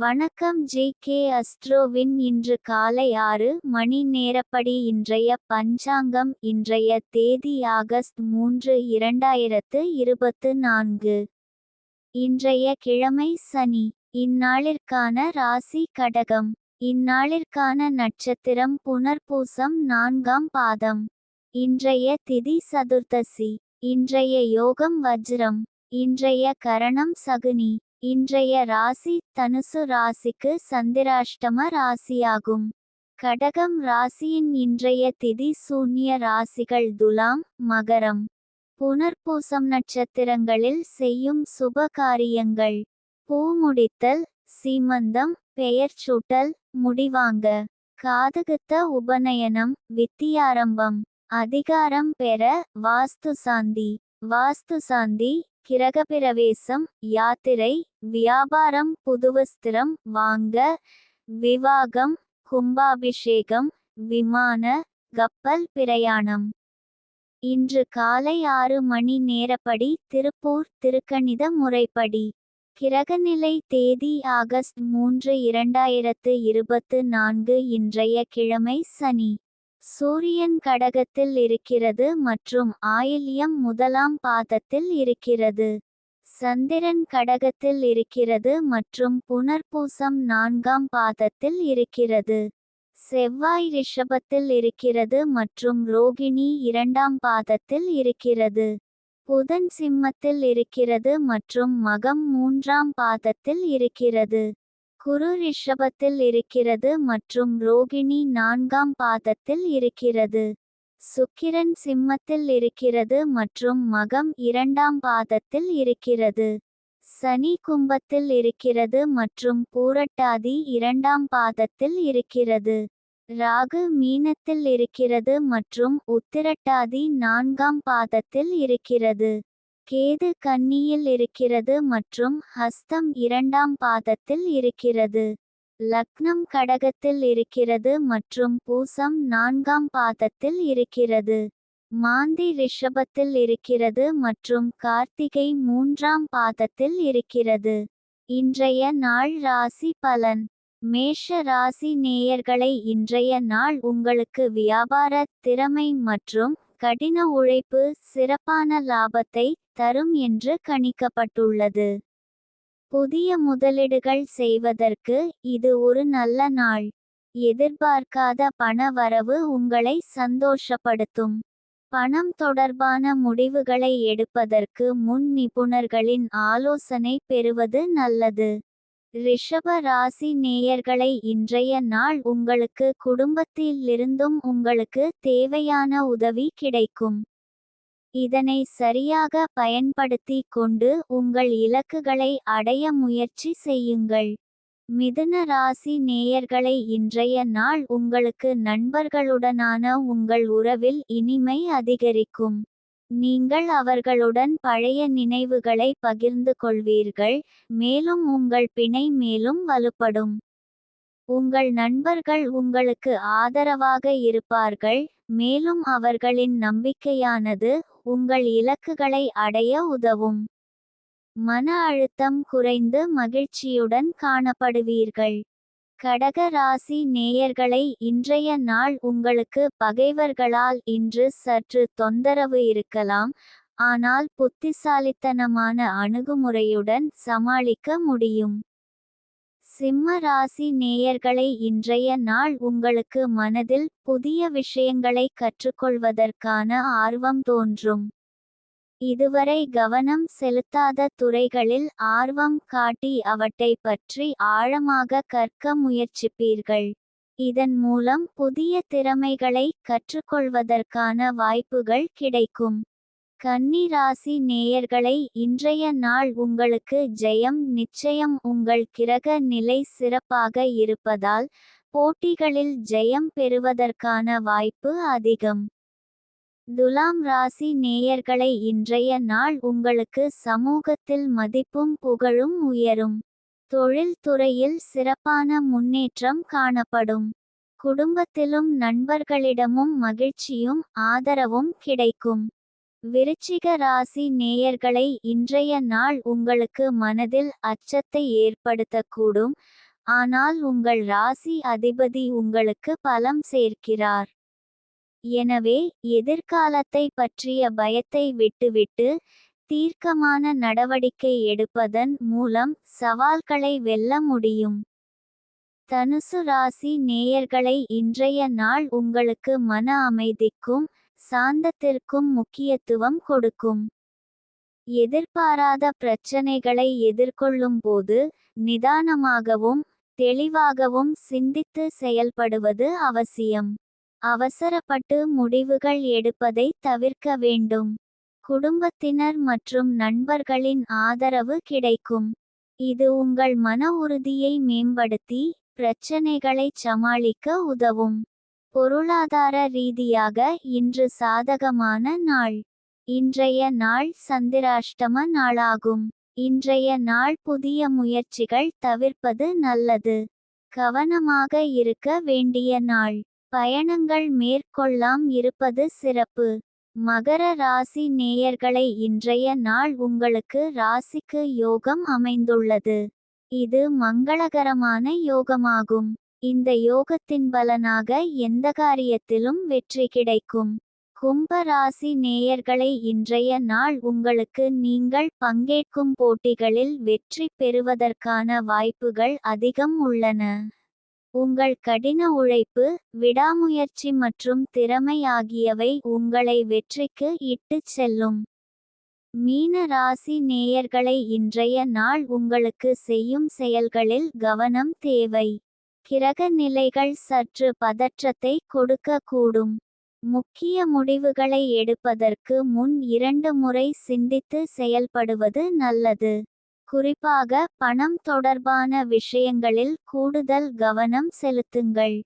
வணக்கம் ஜே.கே. அஸ்ட்ரோவின் இன்று காலை 6 மணி நேரப்படி இன்றைய பஞ்சாங்கம். இன்றைய தேதி ஆகஸ்ட் 3, 2024. இன்றைய கிழமை சனி. இந்நாளிற்கான ராசி கடகம். இந்நாளிற்கான நட்சத்திரம் புனர்பூசம் 4ஆம் பாதம். இன்றைய திதி சதுர்த்தசி. இன்றைய யோகம் வஜ்ரம். இன்றைய கரணம் சகுனி. இன்றைய ராசி தனுசு ராசிக்கு சந்திராஷ்டம ராசியாகும். கடகம் ராசியின் இன்றைய திதி சூன்ய ராசிகள் துலாம், மகரம். புனர்பூசம் நட்சத்திரங்களில் செய்யும் சுப காரியங்கள்: பூ முடித்தல், சீமந்தம், பெயர் சூட்டல், முடிவாங்க, காதுகுத்த, உபநயனம், வித்தியாரம்பம், அதிகாரம் பெற, வாஸ்துசாந்தி. வாஸ்துசாந்தி, கிரகப்பிரவேசம், யாத்திரை, வியாபாரம், புதுவஸ்திரம் வாங்க, விவாகம், கும்பாபிஷேகம், விமான, கப்பல் பிரயாணம். இன்று காலை 6 மணி நேரப்படி திருப்பூர் திருக்கணித முறைப்படி. கிரகநிலை தேதி ஆகஸ்ட் 3, 2024. இன்றைய கிழமை சனி. சூரியன் கடகத்தில் இருக்கிறது மற்றும் ஆயில்யம் 1ஆம் பாதத்தில் இருக்கிறது. சந்திரன் கடகத்தில் இருக்கிறது மற்றும் புனர்பூசம் 4ஆம் பாதத்தில் இருக்கிறது. செவ்வாய் ரிஷபத்தில் இருக்கிறது மற்றும் ரோகிணி 2ஆம் பாதத்தில் இருக்கிறது. புதன் சிம்மத்தில் இருக்கிறது மற்றும் மகம் 3ஆம் பாதத்தில் இருக்கிறது. குரு ரிஷபத்தில் இருக்கிறது மற்றும் ரோகிணி 4ஆம் பாதத்தில் இருக்கிறது. சுக்கிரன் சிம்மத்தில் இருக்கிறது மற்றும் மகம் 2ஆம் பாதத்தில் இருக்கிறது. சனி கும்பத்தில் இருக்கிறது மற்றும் பூரட்டாதி 2ஆம் பாதத்தில் இருக்கிறது. ராகு மீனத்தில் இருக்கிறது மற்றும் உத்திரட்டாதி 4ஆம் பாதத்தில் இருக்கிறது. கேது கன்னியில் இருக்கிறது மற்றும் ஹஸ்தம் 2ஆம் பாதத்தில் இருக்கிறது. லக்னம் கடகத்தில் இருக்கிறது மற்றும் பூசம் 4ஆம் பாதத்தில் இருக்கிறது. மாந்தி ரிஷபத்தில் இருக்கிறது மற்றும் கார்த்திகை 3ஆம் பாதத்தில் இருக்கிறது. இன்றைய நாள் ராசி பலன். மேஷ ராசி நேயர்களை, இன்றைய நாள் உங்களுக்கு வியாபார திறமை மற்றும் கடின உழைப்பு சிறப்பான லாபத்தை தரும் என்று கணிக்கப்பட்டுள்ளது. புதிய முதலீடுகள் செய்வதற்கு இது ஒரு நல்ல நாள். எதிர்பார்க்காத பண வரவு உங்களை சந்தோஷப்படுத்தும். பணம் தொடர்பான முடிவுகளை எடுப்பதற்கு முன் நிபுணர்களின் ஆலோசனை பெறுவது நல்லது. ரிஷப ராசி நேயர்களை, இன்றைய நாள் உங்களுக்கு குடும்பத்திலிருந்தும் உங்களுக்கு தேவையான உதவி கிடைக்கும். இதனை சரியாக பயன்படுத்தி கொண்டு உங்கள் இலக்குகளை அடைய முயற்சி செய்யுங்கள். மிதுன ராசி நேயர்களை, இன்றைய நாள் உங்களுக்கு நண்பர்களுடனான உங்கள் உறவில் இனிமை அதிகரிக்கும். நீங்கள் அவர்களுடன் பழைய நினைவுகளை பகிர்ந்து கொள்வீர்கள், மேலும் உங்கள் பிணை மேலும் வலுப்படும். உங்கள் நண்பர்கள் உங்களுக்கு ஆதரவாக இருப்பார்கள், மேலும் அவர்களின் நம்பிக்கையானது உங்கள் இலக்குகளை அடைய உதவும். மன அழுத்தம் குறைந்து மகிழ்ச்சியுடன் காணப்படுவீர்கள். கடக ராசி நேயர்களை, இன்றைய நாள் உங்களுக்கு பகைவர்களால் இன்று சற்று தொந்தரவு இருக்கலாம், ஆனால் புத்திசாலித்தனமான அணுகுமுறையுடன் சமாளிக்க முடியும். சிம்ம ராசி நேயர்களை, இன்றைய நாள் உங்களுக்கு மனதில் புதிய விஷயங்களை கற்றுக்கொள்வதற்கான ஆர்வம் தோன்றும். இதுவரை கவனம் செலுத்தாத துறைகளில் ஆர்வம் காட்டி அவற்றை பற்றி ஆழமாக கற்க முயற்சிப்பீர்கள். இதன் மூலம் புதிய திறமைகளை கற்றுக்கொள்வதற்கான வாய்ப்புகள் கிடைக்கும். கன்னி ராசி நேயர்களை, இன்றைய நாள் உங்களுக்கு ஜெயம் நிச்சயம். உங்கள் கிரக நிலை சிறப்பாக இருப்பதால் போட்டிகளில் ஜெயம் பெறுவதற்கான வாய்ப்பு அதிகம். துலாம் ராசி நேயர்களை, இன்றைய நாள் உங்களுக்கு சமூகத்தில் மதிப்பும் புகழும் உயரும். தொழில் துறையில் சிறப்பான முன்னேற்றம் காணப்படும். குடும்பத்திலும் நண்பர்களிடமும் மகிழ்ச்சியும் ஆதரவும் கிடைக்கும். விருச்சிக ராசி நேயர்களை இன்றைய நாள் உங்களுக்கு மனதில் அச்சத்தை ஏற்படுத்தக்கூடும். ஆனால் உங்கள் ராசி அதிபதி உங்களுக்கு பலம் சேர்க்கிறார். எனவே எதிர்காலத்தை பற்றிய பயத்தை விட்டுவிட்டு தீர்க்கமான நடவடிக்கை எடுப்பதன் மூலம் சவால்களை வெல்ல முடியும். தனுசு ராசி நேயர்களை இன்றைய நாள் உங்களுக்கு மன அமைதிக்கும் சாந்தத்திற்கும் முக்கியத்துவம் கொடுக்கும். எதிர்பாராத பிரச்சனைகளை எதிர்கொள்ளும் போது நிதானமாகவும் தெளிவாகவும் சிந்தித்து செயல்படுவது அவசியம். அவசரப்பட்டு முடிவுகள் எடுப்பதை தவிர்க்க வேண்டும். குடும்பத்தினர் மற்றும் நண்பர்களின் ஆதரவு கிடைக்கும். இது உங்கள் மன உறுதியை மேம்படுத்தி பிரச்சனைகளை சமாளிக்க உதவும். பொருளாதார ரீதியாக இன்று சாதகமான நாள். இன்றைய நாள் சந்திராஷ்டம நாளாகும். இன்றைய நாள் புதிய முயற்சிகள் தவிர்ப்பது நல்லது. கவனமாக இருக்க வேண்டிய நாள். பயணங்கள் மேற்கொள்ளாம் இருப்பது சிறப்பு. மகர ராசி நேயர்களை இன்றைய நாள் உங்களுக்கு ராசிக்கு யோகம் அமைந்துள்ளது. இது மங்களகரமான யோகமாகும். இந்த யோகத்தின் பலனாக எந்த காரியத்திலும் வெற்றி கிடைக்கும். கும்ப ராசி நேயர்களை இன்றைய நாள் உங்களுக்கு நீங்கள் பங்கேற்கும் போட்டிகளில் வெற்றி பெறுவதற்கான வாய்ப்புகள் அதிகம் உள்ளன. உங்கள் கடின உழைப்பு, விடாமுயற்சி மற்றும் திறமை ஆகியவை உங்களை வெற்றிக்கு இட்டுச் செல்லும். மீன ராசி நேயர்களை இன்றைய நாள் உங்களுக்கு செய்யும் செயல்களில் கவனம் தேவை. கிரக நிலைகள் சற்று பதற்றத்தை கொடுக்கக்கூடும். முக்கிய முடிவுகளை எடுப்பதற்கு முன் 2 முறை சிந்தித்து செயல்படுவது நல்லது. குறிப்பாக பணம் தொடர்பான விஷயங்களில் கூடுதல் கவனம் செலுத்துங்கள்.